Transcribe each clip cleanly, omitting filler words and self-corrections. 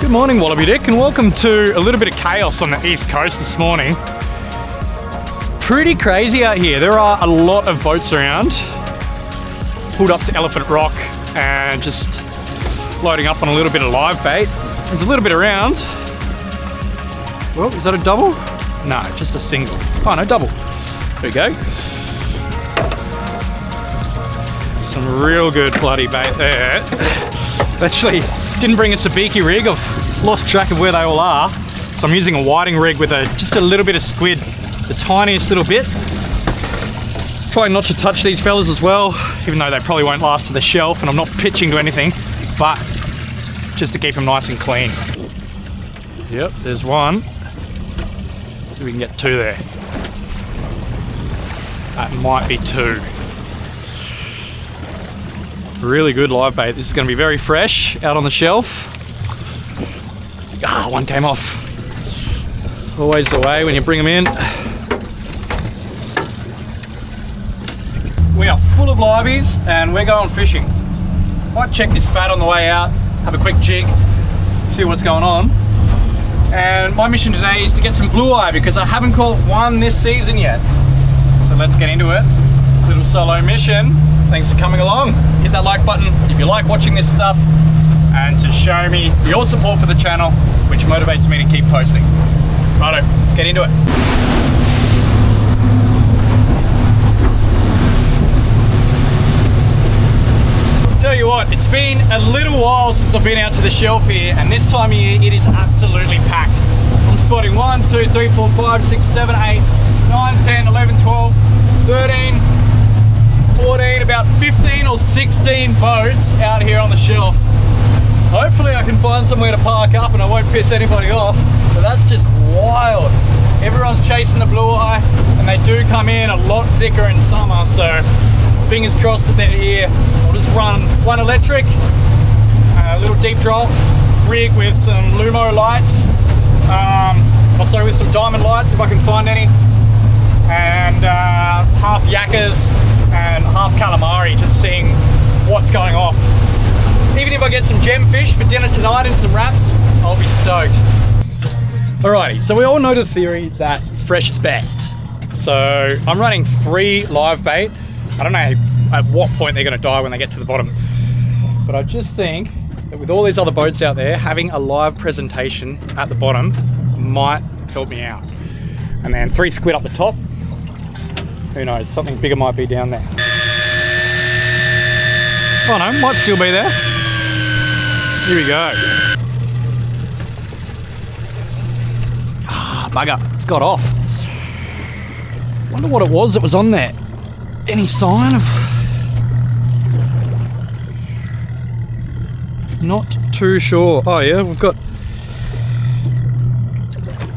Good morning, Wallaby Dick, and welcome to a little bit of chaos on the east coast this morning. Pretty crazy out here. There are a lot of boats around. Pulled up to Elephant Rock and just loading up on a little bit of live bait. There's a little bit around. Well, is that a double? No, just a single. Oh no, double. There we go. Some real good bloody bait there. Actually, didn't bring a sabiki rig. I've lost track of where they all are. So I'm using a whiting rig with just a little bit of squid, the tiniest little bit. Trying not to touch these fellas as well, even though they probably won't last to the shelf, and I'm not pitching to anything, but just to keep them nice and clean. Yep, there's one. See if we can get two there. That might be two. Really good live bait. This is going to be very fresh out on the shelf. Ah, one came off. Always the way when you bring them in. We are full of liveys and we're going fishing. Might check this fat on the way out, have a quick jig, see what's going on. And my mission today is to get some blue eye because I haven't caught one this season yet. So let's get into it. Little solo mission. Thanks for coming along. Hit that like button if you like watching this stuff and to show me your support for the channel, which motivates me to keep posting. Righto, let's get into it. I'll tell you what, it's been a little while since I've been out to the shelf here, and this time of year it is absolutely packed. I'm spotting 1, 2, 3, 4, 5, 6, 7, 8, 9, 10, 11, 12, 13, 14, about 15 or 16 boats out here on the shelf. Hopefully I can find somewhere to park up and I won't piss anybody off, but that's just wild. Everyone's chasing the blue eye and they do come in a lot thicker in summer, so fingers crossed that they're here. I'll just run one electric, a little deep drop rig with some Lumo lights, also with some diamond lights if I can find any, and half yakkers and half calamari, just seeing what's going off. Even if I get some gem fish for dinner tonight and some wraps, I'll be stoked. Alrighty, so we all know the theory that fresh is best. So I'm running 3 live bait. I don't know at what point they're gonna die when they get to the bottom. But I just think that with all these other boats out there, having a live presentation at the bottom might help me out. And then 3 squid up the top. Who knows, something bigger might be down there. Oh no, might still be there. Here we go. Ah, bugger, it's got off. Wonder what it was that was on there. Any sign of... Not too sure. Oh yeah, we've got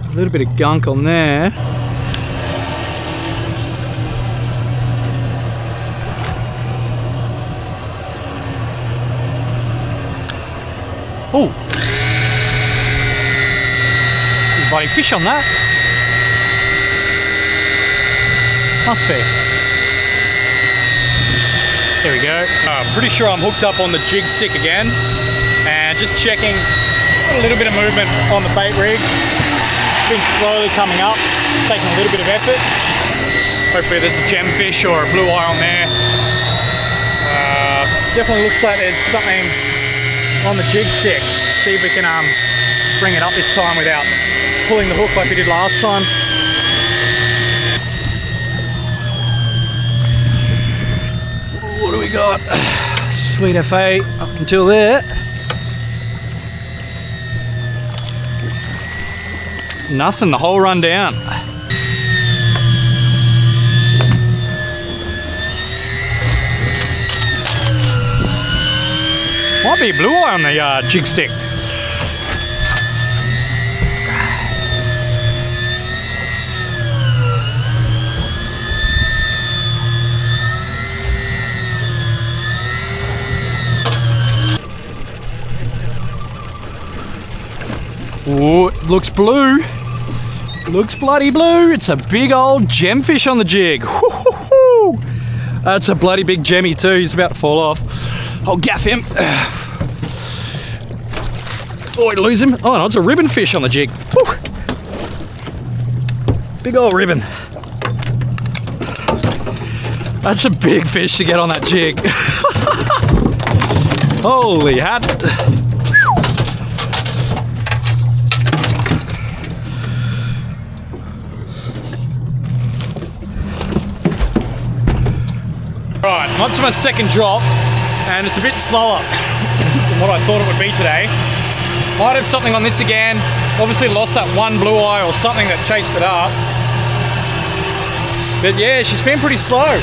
a little bit of gunk on there. Oh, there's a bloody fish on that. Must be. There we go. I'm pretty sure I'm hooked up on the jig stick again, and just checking a little bit of movement on the bait rig. It's been slowly coming up, taking a little bit of effort. Hopefully there's a gem fish or a blue eye on there. Definitely looks like there's something on the jig stick. See if we can bring it up this time without pulling the hook like we did last time. What do we got? Sweet FA up until there. Nothing the whole run down. Might be a blue eye on the jig stick. Oh, it looks blue. Looks bloody blue. It's a big old gemfish on the jig. Woo-hoo-hoo. That's a bloody big gemmy too. He's about to fall off. I'll gaff him. Oh, I'd lose him. Oh no, it's a ribbon fish on the jig. Woo. Big old ribbon. That's a big fish to get on that jig. Holy hat. Right, I'm up to my second drop, and it's a bit slower than what I thought it would be today. Might have something on this again. Obviously lost that one blue eye or something that chased it up. But yeah, she's been pretty slow.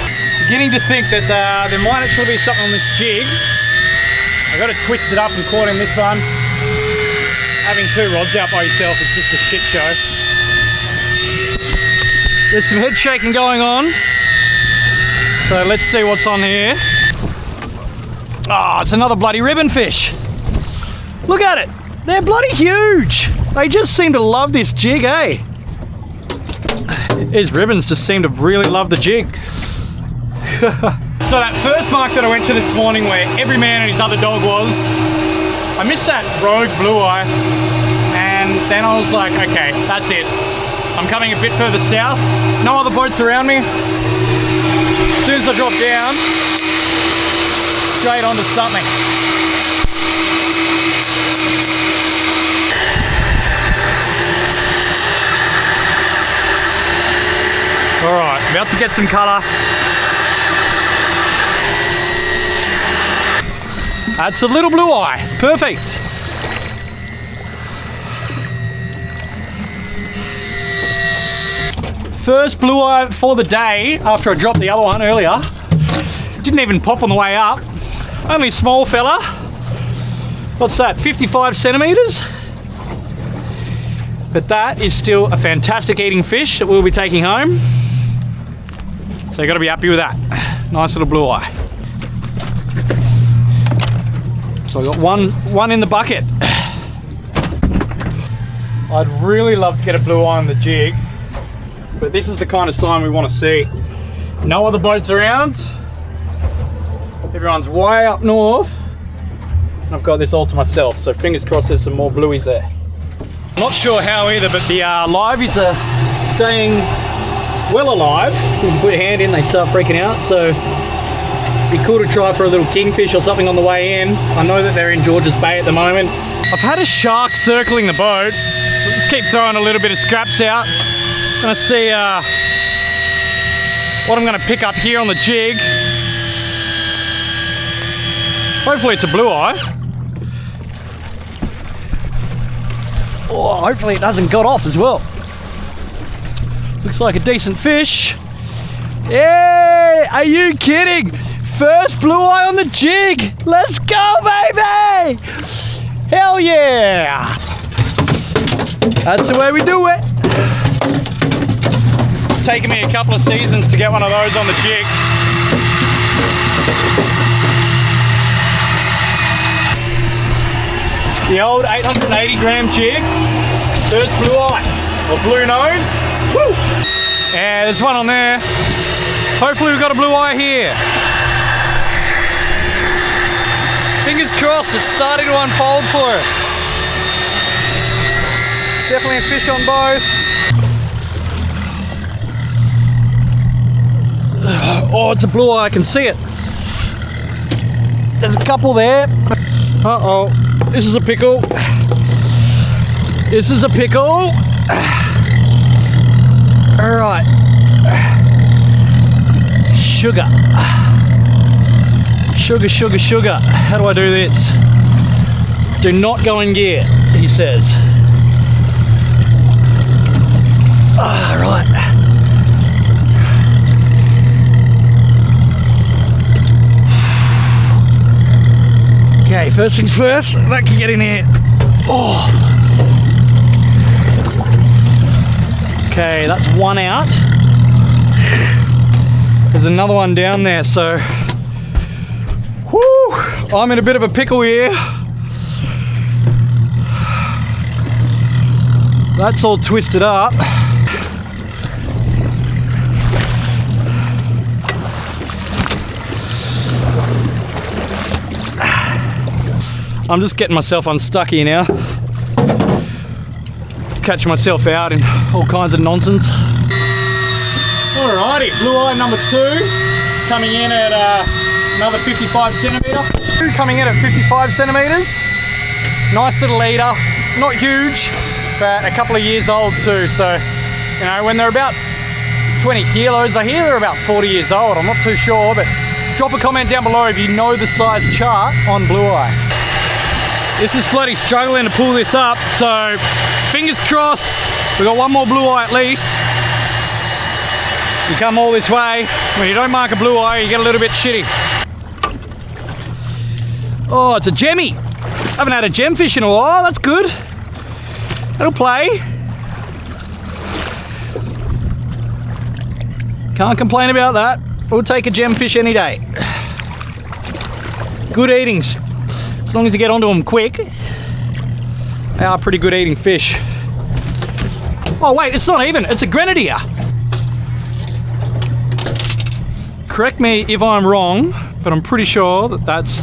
Beginning to think that there might actually be something on this jig. I got it twisted up and caught in this one. Having two rods out by yourself is just a shit show. There's some head shaking going on. So let's see what's on here. Oh, it's another bloody ribbon fish. Look at it. They're bloody huge. They just seem to love this jig, eh? These ribbons just seem to really love the jig. So that first mark that I went to this morning where every man and his other dog was, I missed that rogue blue eye, and then I was like, okay, that's it. I'm coming a bit further south. No other boats around me. As soon as I drop down, straight onto something. Alright, about to get some colour. That's a little blue eye. Perfect. First blue eye for the day after I dropped the other one earlier. Didn't even pop on the way up. Only small fella. What's that, 55 centimetres? But that is still a fantastic eating fish that we'll be taking home. So you got to be happy with that. Nice little blue eye. So I got one in the bucket. I'd really love to get a blue eye on the jig, but this is the kind of sign we want to see. No other boats around. Everyone's way up north. And I've got this all to myself, so fingers crossed there's some more blueies there. Not sure how either, but the liveys are staying well alive. As soon as you put your hand in, they start freaking out, so it'd be cool to try for a little kingfish or something on the way in. I know that they're in George's Bay at the moment. I've had a shark circling the boat. I'll just keep throwing a little bit of scraps out. I'm gonna see what I'm gonna pick up here on the jig. Hopefully it's a blue eye. Oh, hopefully it hasn't got off as well. Looks like a decent fish. Yay! Are you kidding? First blue eye on the jig. Let's go, baby! Hell yeah! That's the way we do it. It's taken me a couple of seasons to get one of those on the jig. The old 880 gram jig. First blue eye, or blue nose. Woo! Yeah, there's one on there. Hopefully we've got a blue eye here. Fingers crossed, it's starting to unfold for us. Definitely a fish on both. Oh, it's a blue eye, I can see it. There's a couple there. Uh-oh, this is a pickle. This is a pickle. All right. Sugar. Sugar, sugar, sugar. How do I do this? Do not go in gear, he says. All right. Okay, first things first, that can get in here. Oh. Okay, that's one out. There's another one down there, so whew, I'm in a bit of a pickle here. That's all twisted up. I'm just getting myself unstuck here now. catching myself out in all kinds of nonsense. Alrighty, Blue Eye number 2, coming in at another 55 centimetre. Coming in at 55 centimetres. Nice little leader, not huge, but a couple of years old too. So, you know, when they're about 20 kilos, I hear they're about 40 years old. I'm not too sure, but drop a comment down below if you know the size chart on Blue Eye. This is bloody struggling to pull this up, so fingers crossed. We got one more Blue Eye at least. You come all this way, when you don't mark a Blue Eye, you get a little bit shitty. Oh, it's a gemmy. Haven't had a gemfish in a while, that's good. That'll play. Can't complain about that. We'll take a gemfish any day. Good eatings. As long as you get onto them quick. They are pretty good eating fish. Oh wait, it's not even, it's a grenadier. Correct me if I'm wrong, but I'm pretty sure that that's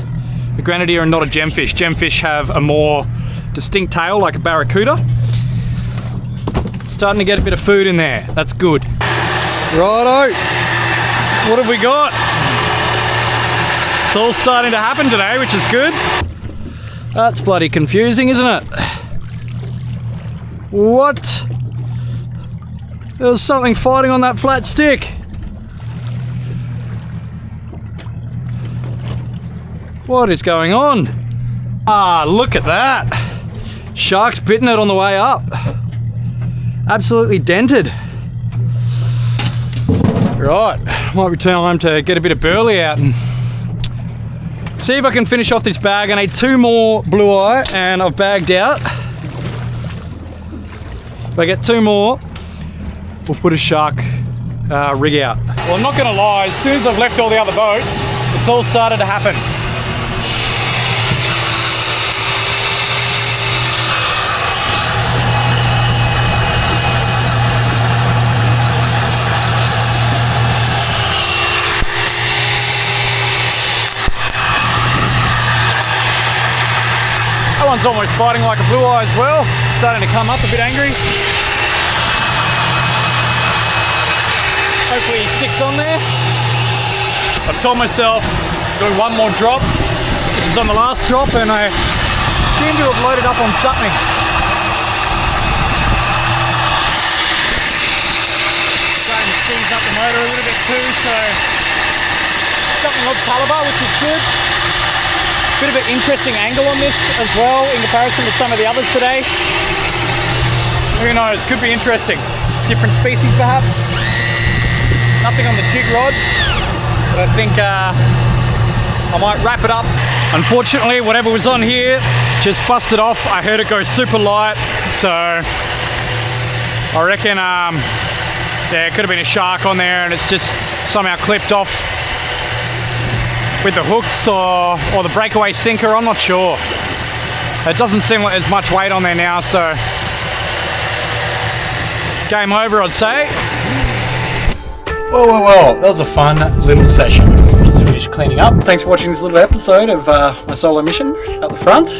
a grenadier and not a gemfish. Gemfish have a more distinct tail like a barracuda. Starting to get a bit of food in there, that's good. Righto, what have we got? It's all starting to happen today, which is good. That's bloody confusing, isn't it? What? There was something fighting on that flat stick. What is going on? Ah, look at that. Shark's bitten it on the way up. Absolutely dented. Right, might be time to get a bit of burley out and see if I can finish off this bag. I need 2 more Blue Eye and I've bagged out. If I get 2 more, we'll put a shark rig out. Well, I'm not gonna lie, as soon as I've left all the other boats, it's all started to happen. That one's almost fighting like a Blue Eye as well. Starting to come up a bit angry. Hopefully he sticks on there. I've told myself do 1 more drop. This is on the last drop and I seem to have loaded up on something. Starting to seize up the motor a little bit too, so something of calibre, which is good. Bit of an interesting angle on this as well in comparison to some of the others today. Who knows, could be interesting. Different species perhaps. Nothing on the jig rod, but I think I might wrap it up. Unfortunately, whatever was on here just busted off. I heard it go super light, so I reckon there could have been a shark on there and it's just somehow clipped off with the hooks or the breakaway sinker, I'm not sure. It doesn't seem like there's much weight on there now, so game over, I'd say. Well, that was a fun little session. Just finished cleaning up. Thanks for watching this little episode of my solo mission at the front.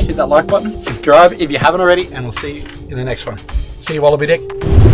Hit that like button, subscribe if you haven't already, and we'll see you in the next one. See you, Wallaby Dick.